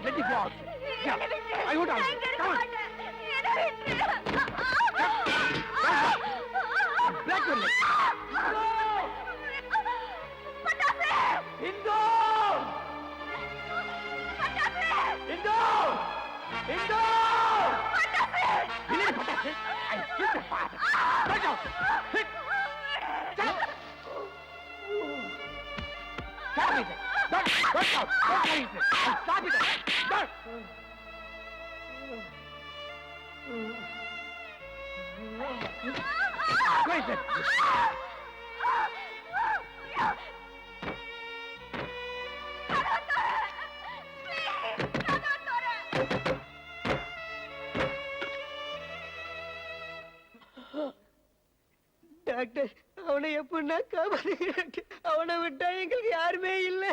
won't let you go out. Yeah, I won't out. Come on. Black your leg. Indo! Indo! Indo! Believe Patasse, I killed the father. Get out! Hit! Stop it! Don't out! Don't carry it! Stop it! Don't! Where is it? Doctor, அவனை எப்படின்னா காப்பாத்து. அவனை விட்டா எங்களுக்கு யாருமே இல்ல.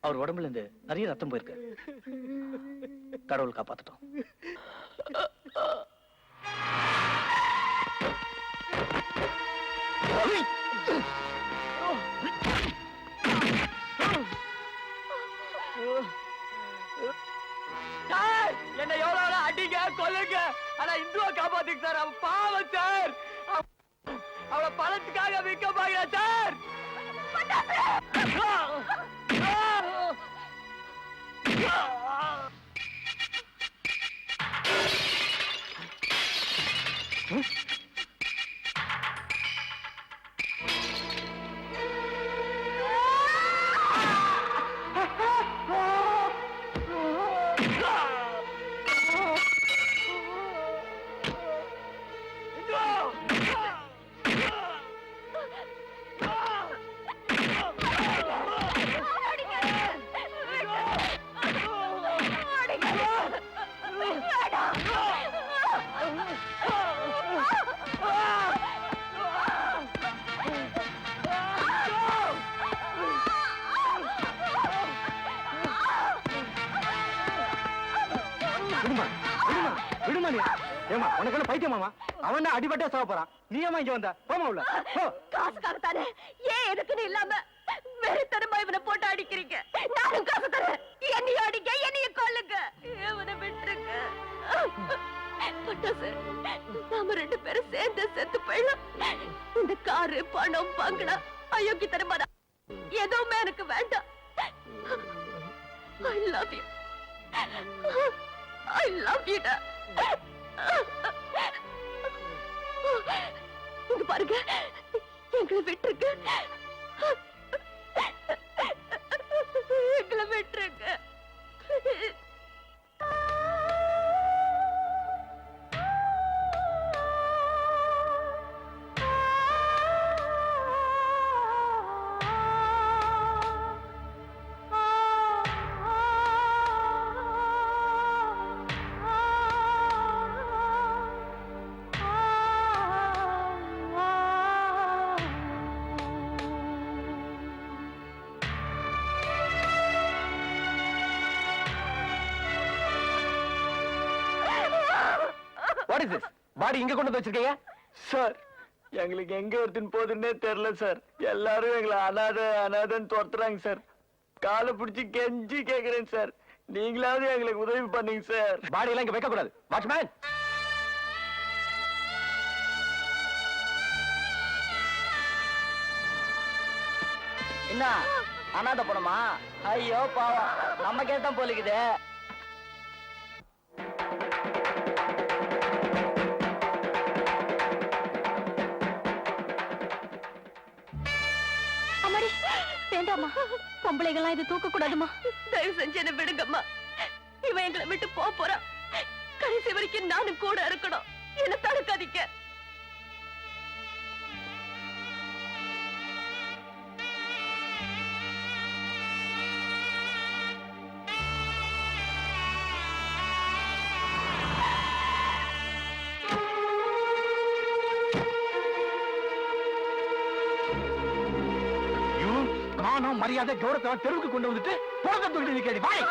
அவர் உடம்புல இருந்து நிறைய ரத்தம் போயிருக்கு. கடவுள் காப்பாத்தட்டும். சார், என்ன எவ்வளவு அடிங்க கொல்லுங்க, ஆனா இந்துவா காப்பாத்துங்க சார். அவன் பாவம் சார். அவளை பணத்துக்காக விற்க பாக்கிறா சார். ஏமா உனக்கு பைத்தியமாமா? அவன் தான் அடிபட்டே சாவ போறான். நீ ஏமா இங்க வந்த? போமா உள்ள. காசுக்காக தானே, ஏன் எதுக்குன்னு இல்லாம வெறித்தனமா இவனை போட்டு அடிக்கிறீங்க. நானும் காசு தரேன். என்னைய அடிக்க, என்னைய கொல்லுங்க, இவனை விட்டுருங்க. பட்டாசு, நாம 2 பேரும் சேர்ந்து செத்து போயிடலாம். இந்த காரு, பணம், பங்களா, அயோக்கியத்தனமான எதுவுமே எனக்கு வேண்டாம். I love you. I love you. இங்க பாருங்க, எங்களை விட்டுருங்க. எங்களை விட்டுருங்க. What is this? பாடி இங்க கொண்டு வந்து வச்சிருக்கீங்க? சார், எங்களுக்கு எங்க எடுத்துன்னு போகுதுன்னே தெரியல சார். எல்லாரும் எங்களை அனாதன்னு துரத்துறாங்க சார். காலை பிடிச்சி கெஞ்சி கேக்குறேன் சார். நீங்களாவது எங்களுக்கு உதவி பண்ணீங்க சார். பாடி எல்லாம் இங்க வைக்க கூடாது. வாட்ச்மேன், என்ன அனாத பணமா? ஐயோ பாவம், நம்ம கேட்டான் போலிக்குது. வேண்டாமா, பொம்பளைகள்லாம் இது தூக்க கூடாதுமா. தயவு செஞ்சு என்ன விடுங்கம்மா. இவன் எங்களை விட்டு போறான். கடைசி வரைக்கும் நானும் கூட இருக்கணும். என்ன தடுக்காதீங்க. மரியாதை கௌரவத்தை தெருவுக்கு கொண்டு வந்துட்டு போக தூக்கிட்டு நிக்கடி. வாய்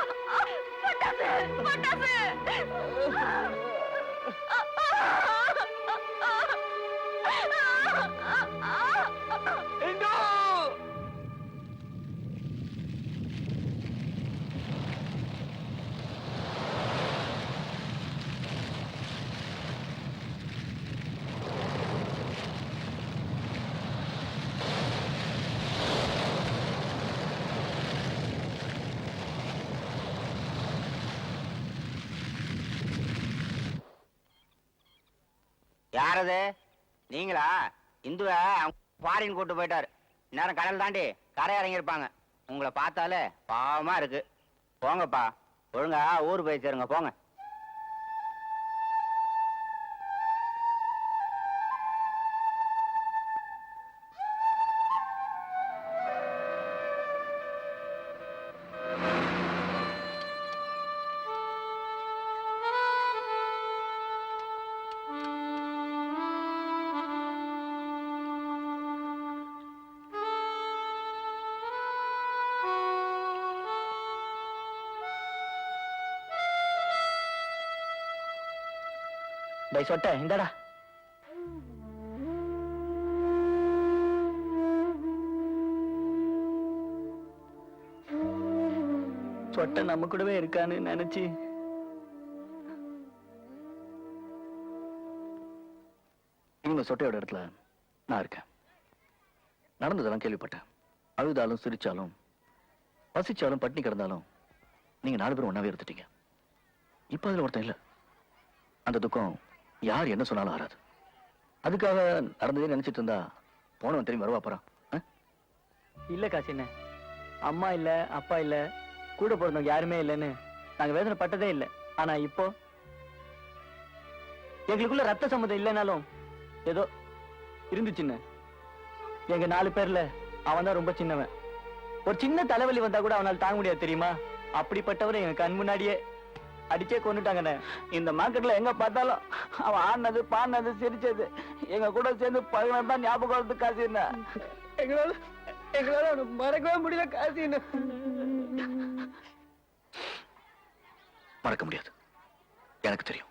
யாரது? நீங்களா? இந்துவை ஃபாரின் கூட்டு போயிட்டாரு. நேரம் கடல் தாண்டி கரை இறங்கியிருப்பாங்க. உங்களை பார்த்தாலே பாவமா இருக்கு. போங்கப்பா, ஒழுங்கா ஊர் போய் சேருங்க, போங்க. டேய் சொட்ட இந்தடா. சொட்ட நம்ம கூடவே இருக்கான்னு நினைச்சு இவங்க சொட்டையோட இடத்துல நான் இருக்கேன். நடந்ததெல்லாம் கேள்விப்பட்டேன். அழுதாலும் சிரிச்சாலும் பசிச்சாலும் பட்டினி கிடந்தாலும் நீங்க 4 பேரும் ஒன்னாவே இருந்துட்டீங்க. இப்ப அதுல ஒருத்தன் இல்ல. அந்த துக்கம் யார் என்ன சொன்னாலும் ஆறாது. அதுக்காக நடந்ததே நினைச்சிட்டு இருந்தா போனவன் திரும்பி வருவா போறான். இல்ல காசின, அம்மா இல்ல அப்பா இல்ல கூட பிறந்தவங்க யாருமே இல்லைன்னு நாங்க வேதனை பட்டதே இல்லை. ஆனா இப்போ எங்களுக்குள்ள ரத்த சம்மந்தம் இல்லைனாலும் ஏதோ இருந்துச்சுன்னு. எங்க 4 பேர்ல அவன் தான் ரொம்ப சின்னவன். ஒரு சின்ன தலைவலி வந்தா கூட அவனால் தாங்க முடியாது தெரியுமா? அப்படிப்பட்டவரை எங்க கண் முன்னாடியே அடிச்சே கொண்டுட்டாங்கண்ணே. இந்த மார்க்கெட்ல எங்க பார்த்தாலும் அவன் ஆடினது பாடினது சிரிச்சது எங்க கூட சேர்ந்து பழகினதான் ஞாபகம் வருது காசின்னா. எங்களால அவனை மறக்கவே முடியல காசின்னு. மறக்க முடியாது, எனக்கு தெரியும்.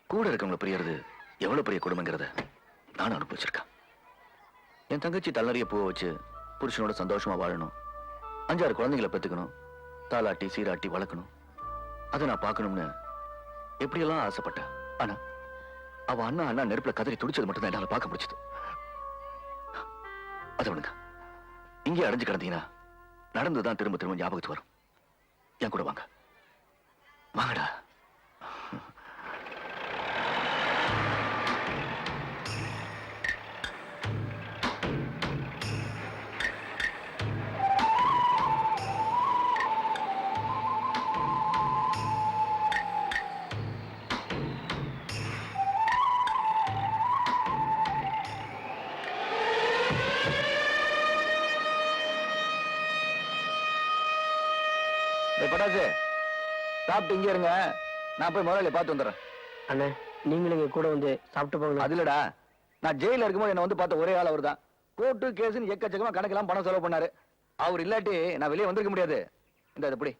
கூட இருக்கவங்களை பிரியறது எவ்வளவு பெரிய கொடுமைங்கிறத நானும் அனுபவிச்சிருக்கேன். என் தங்கச்சி தள்ளறிய பூவை வச்சு புருஷனோட சந்தோஷமா வாழணும், 5-6 குழந்தைகளை பெத்துக்கணும், தாலாட்டி சீராட்டி வளர்க்கணும். அதை நான் பார்க்கணும்னு எப்படியெல்லாம் ஆசைப்பட்டேன். ஆனா அவ அண்ணா நெருப்புல கதறி துடிச்சது மட்டும்தான் என்னால பார்க்க முடிச்சது. அதை விடுங்க. இங்கே அடைஞ்சு கிடந்தீங்கன்னா நடந்துதான் திரும்ப திரும்ப ஞாபகத்துக்கு வரும். என் கூட வாங்க, வாங்கடா. பட்டாசு சாப்பிட்டு இங்க இருங்க, நான் போய் முதலாளி பார்த்து வந்துடுறேன். அண்ணே, நீங்களும் இங்க கூட வந்து சாப்பிட்டு போங்க. அது இல்லடா, நான் ஜெயில இருக்கும்போது என்ன வந்து பார்த்த ஒரே ஆள் அவர் தான். கோர்ட்டு கேஸ்ன்னு எக்கச்சக்கமா கணக்கெல்லாம் பணம் செலவு பண்ணாரு. அவர் இல்லாட்டி நான் வெளியே வந்திருக்க முடியாது. இந்த எப்படி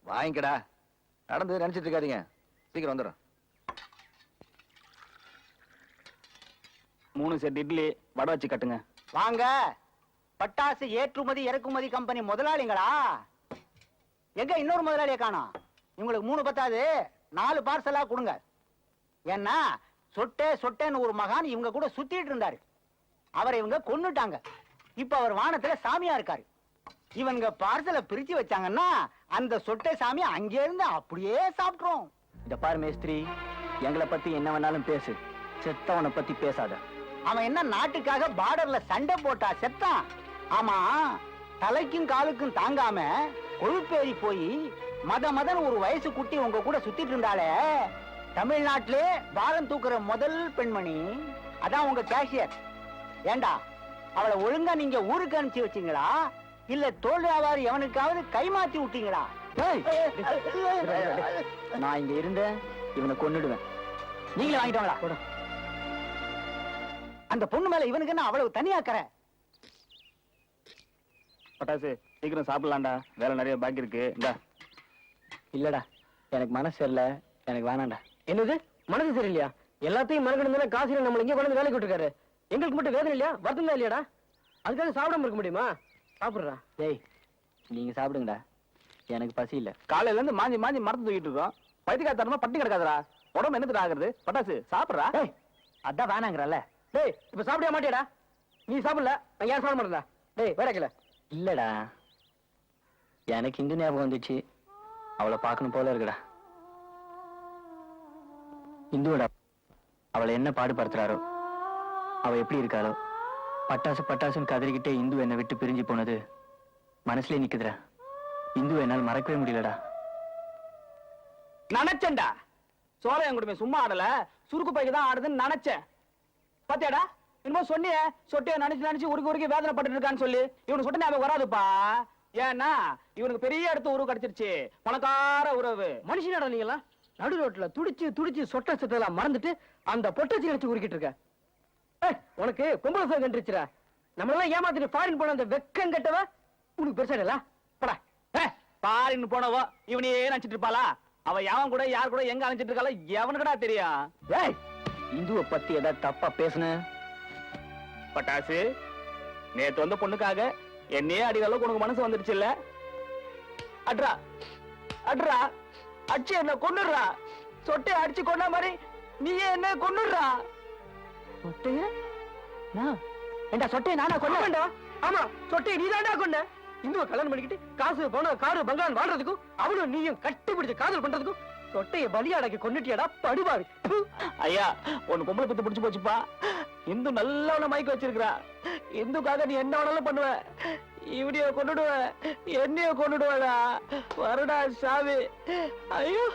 வாங்கிக்கடா. நடந்து நினைச்சிட்டு இருக்காதீங்க, சீக்கிரம் வந்துடுறேன். 3 செட் இட்லி வடை வச்சு கட்டுங்க. வாங்க, பட்டாசு ஏற்றுமதி இறக்குமதி கம்பெனி முதலாளிங்களா? எங்க இன்னொரு முதலாளியை காணோம்? இவங்களுக்கு 3 பத்தாது, 4 பார்சலா கொடுங்க. ஏன்னா சொட்டே சொட்டேன்னு ஒரு மகான் இவங்க கூட சுத்திட்டு இருந்தாரு. அவரை இவங்க கொன்னுட்டாங்க. இப்ப அவர் வானத்துல சாமியா இருக்காரு. இவங்க பார்சலை பிரிச்சு வச்சாங்கன்னா அந்த சொட்டை சாமி அங்கே இருந்து அப்படியே சாப்பிட்டுரும். இந்த பாரு மேஸ்திரி, எங்களை பத்தி என்ன வேணாலும் பேசு, செத்தவனை பத்தி பேசாத. அவன் என்ன நாட்டுக்காக பார்டர்ல சண்டை போட்டா செத்தான்? ஆமா, தலைக்கும் காலுக்கும் தாங்காம கொழுப்பேறி போய் மதன் ஒரு வயசு குட்டி உங்க கூட சுத்திட்டு இருந்தாலே, தமிழ்நாட்டிலே பாரம் தூக்குற முதல் பெண்மணி அதான் உங்க கேஷியர். ஏண்டா, அவளை ஒழுங்கா நீங்க ஊருக்கு அனுப்பிச்சு வச்சீங்களா இல்ல தோல் வியாபாரி எவனுக்காவது கைமாத்தி விட்டீங்களா? நான் இங்க இருந்தேன், இவனை கொன்னுடுவேன். நீங்களே வாங்கிட்டோங்களா? அந்த பொண்ணு மேல இவனுக்கு என்ன அவ்வளவு தனியாக்கற? பட்டாசு சீக்கிரம் சாப்பிடலாம்டா, வேலை நிறைய பாக்கி இருக்கு. இந்தா. இல்லடா, எனக்கு மனசு சரியில்ல, எனக்கு வேணாண்டா. என்னது மனசு சரியில்லையா? எல்லாத்தையும் மறக்கணும். காசு நம்மள இங்க கொண்டு வேலைக்கு விட்டுருக்காரு. எங்களுக்கு மட்டும் வேதனை இல்லையா? வருத்தம் தான் இல்லையாடா? அதுக்காக சாப்பிடாம இருக்க முடியுமா? சாப்பிடுறா. டேய், நீங்க சாப்பிடுங்கடா, எனக்கு பசி இல்ல. காலையில இருந்து மாஞ்சி மரத்து தூக்கிட்டு இருக்கோம். பைத்தியக்காரத்தனமா பட்டி கிடக்காதடா. உடம்பு என்னத்துக்கு ஆகுறது? பட்டாசு சாப்பிடுறா. அதான் வேணாங்கிறல்ல. டேய், இப்ப சாப்பிட மாட்டியாடா? நீ சாப்பிடல, நான் யார் சாப்பிட மாட்டேன்டா. டேய் வேறக்கல. இல்லடா, எனக்கு இந்த ஞாபகம் வந்துச்சு, அவளை பார்க்கணும் போல இருக்குடா. இந்துவடா, அவளை என்ன பாடுபடுத்துறாரோ, அவ எப்படி இருக்காளோ, பட்டாசு பட்டாசுன்னு கதறிக்கிட்டே இந்து என்னை விட்டு பிரிஞ்சு போனது மனசுலயே நிக்குதுடா. இந்து என்னால் மறக்கவே முடியலடா. நினைச்சேன்டா, சோழையன் குடும்பம் சும்மா ஆடல, சுருக்கு பைக்கு தான் ஆடுதுன்னு நினைச்சேன். பாத்தியாடா, இன்னும் சொன்னியே சொட்டைய நினைச்சு நினைச்சு உருக்கி வேதனை பட்டு இருக்கான்னு சொல்லி. இவனுக்கு சொட்ட ஞாபகம் வராதுப்பா. ஏன்னா இவனுக்கு பெரிய இடத்து உறவு கிடைச்சிருச்சு, பணக்கார உறவு. மனுஷனடா நீங்களா? நடு ரோட்ல துடிச்சு துடிச்சு சொட்ட சத்தெல்லாம் மறந்துட்டு அந்த பொட்டச்சி நினைச்சு உருக்கிட்டு இருக்க. உனக்கு பொம்பளை சோகம் கண்டுருச்சுடா. நம்மளெல்லாம் ஏமாத்திட்டு ஃபாரின் போன அந்த வெக்கம் கட்டவ உனக்கு பெருசா இல்ல படா. பாரின்னு போனவோ இவனையே நினைச்சிட்டு இருப்பாளா? அவ எவன் கூட யார் கூட எங்க அழைச்சிட்டு இருக்காளோ எவனுக்குடா தெரியும்? ஏய், இந்துவை பத்தி ஏதாவது தப்பா பேசுன? பட்டாசு, நேத்து வந்த பொண்ணுக்காக என்னையே அடிக்கிற அளவுக்கு உனக்கு மனசு வந்துருச்சு இல்ல? அட்ரா அட்ரா, அடிச்சு என்ன கொன்னுடுறா. சொட்டைய அடிச்சு கொண்ட மாதிரி நீயே என்ன கொன்னுடுறா. சொட்டைய ஏண்டா, சொட்டைய நானா கொண்டா? ஆமா, சொட்டையை நீதாண்டா கொண்ட. இந்துவை கல்யாணம் பண்ணிக்கிட்டு காசு பணம் காரு பங்களான் வாழ்றதுக்கும் அவனும் நீயும் கட்டி பிடிச்சு காதல் பண்றதுக்கும் சொட்டைய பலியாடக்கி கொண்டுட்டியாடா படுபாவி. ஐயா, உன் பொம்பளை பத்தி பிடிச்சு போச்சுப்பா. இந்து நல்லவன மயக்க வச்சிருக்கிறா. இந்துக்காக நீ என்ன வேணாலும் பண்ணுவ. இவனைய கொண்டுடுவ, என்னைய கொண்டுடுவடா. வருடா சாமி. ஐயோ.